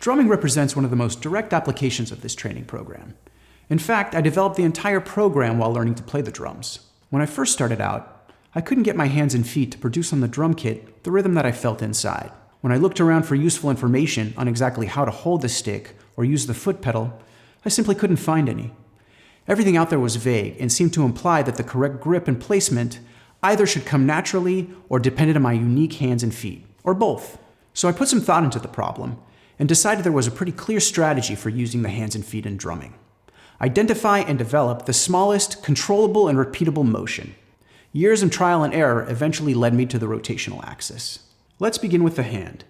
Drumming represents one of the most direct applications of this training program. In fact, I developed the entire program while learning to play the drums. When I first started out, I couldn't get my hands and feet to produce on the drum kit the rhythm that I felt inside. When I looked around for useful information on exactly how to hold the stick or use the foot pedal, I simply couldn't find any. Everything out there was vague and seemed to imply that the correct grip and placement either should come naturally or depended on my unique hands and feet, or both. So I put some thought into the problem and decided there was a pretty clear strategy for using the hands and feet in drumming. Identify and develop the smallest, controllable, and repeatable motion. Years of trial and error eventually led me to the rotational axis. Let's begin with the hand,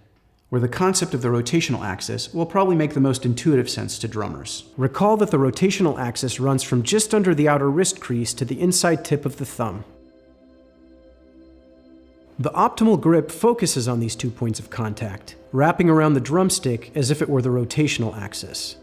where the concept of the rotational axis will probably make the most intuitive sense to drummers. Recall that the rotational axis runs from just under the outer wrist crease to the inside tip of the thumb. The optimal grip focuses on these 2 points of contact, wrapping around the drumstick as if it were the rotational axis.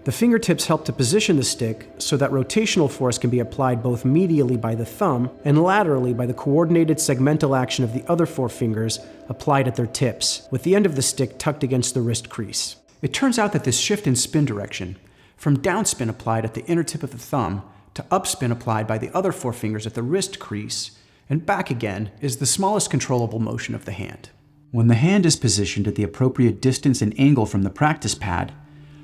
The fingertips help to position the stick so that rotational force can be applied both medially by the thumb and laterally by the coordinated segmental action of the other 4 fingers applied at their tips, with the end of the stick tucked against the wrist crease. It turns out that this shift in spin direction, from downspin applied at the inner tip of the thumb to upspin applied by the other 4 fingers at the wrist crease, and back again, is the smallest controllable motion of the hand. When the hand is positioned at the appropriate distance and angle from the practice pad,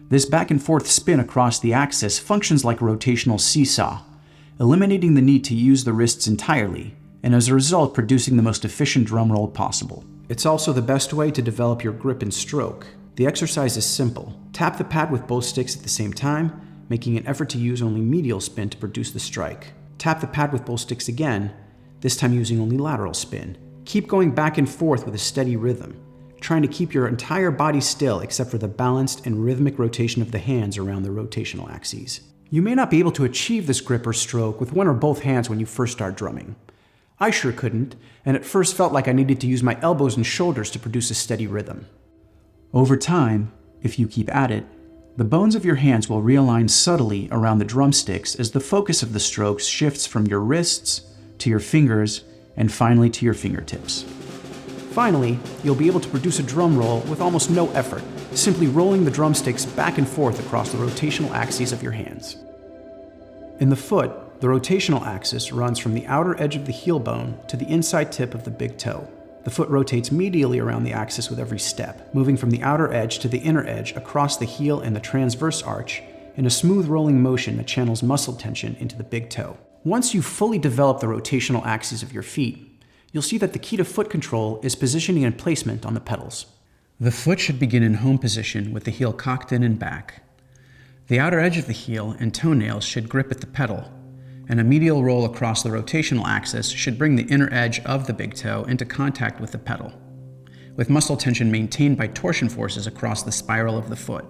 this back and forth spin across the axis functions like a rotational seesaw, eliminating the need to use the wrists entirely, and as a result producing the most efficient drum roll possible. It's also the best way to develop your grip and stroke. The exercise is simple. Tap the pad with both sticks at the same time, making an effort to use only medial spin to produce the strike. Tap the pad with both sticks again, this time using only lateral spin. Keep going back and forth with a steady rhythm, trying to keep your entire body still except for the balanced and rhythmic rotation of the hands around the rotational axes. You may not be able to achieve this grip or stroke with one or both hands when you first start drumming. I sure couldn't, and at first felt like I needed to use my elbows and shoulders to produce a steady rhythm. Over time, if you keep at it, the bones of your hands will realign subtly around the drumsticks as the focus of the strokes shifts from your wrists to your fingers and finally to your fingertips. Finally, you'll be able to produce a drum roll with almost no effort, simply rolling the drumsticks back and forth across the rotational axes of your hands. In the foot, the rotational axis runs from the outer edge of the heel bone to the inside tip of the big toe. The foot rotates medially around the axis with every step, moving from the outer edge to the inner edge across the heel and the transverse arch in a smooth rolling motion that channels muscle tension into the big toe. Once you've fully developed the rotational axes of your feet, you'll see that the key to foot control is positioning and placement on the pedals. The foot should begin in home position with the heel cocked in and back. The outer edge of the heel and toenails should grip at the pedal, and a medial roll across the rotational axis should bring the inner edge of the big toe into contact with the pedal, with muscle tension maintained by torsion forces across the spiral of the foot.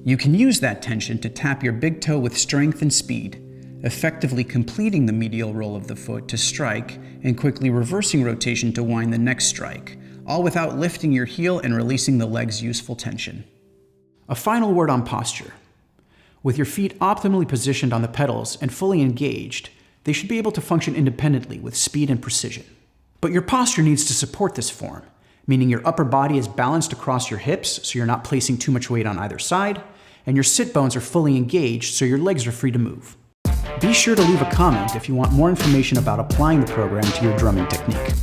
You can use that tension to tap your big toe with strength and speed, effectively completing the medial roll of the foot to strike and quickly reversing rotation to wind the next strike, all without lifting your heel and releasing the leg's useful tension. A final word on posture. With your feet optimally positioned on the pedals and fully engaged, they should be able to function independently with speed and precision. But your posture needs to support this form, meaning your upper body is balanced across your hips so you're not placing too much weight on either side, and your sit bones are fully engaged so your legs are free to move. Be sure to leave a comment if you want more information about applying the program to your drumming technique.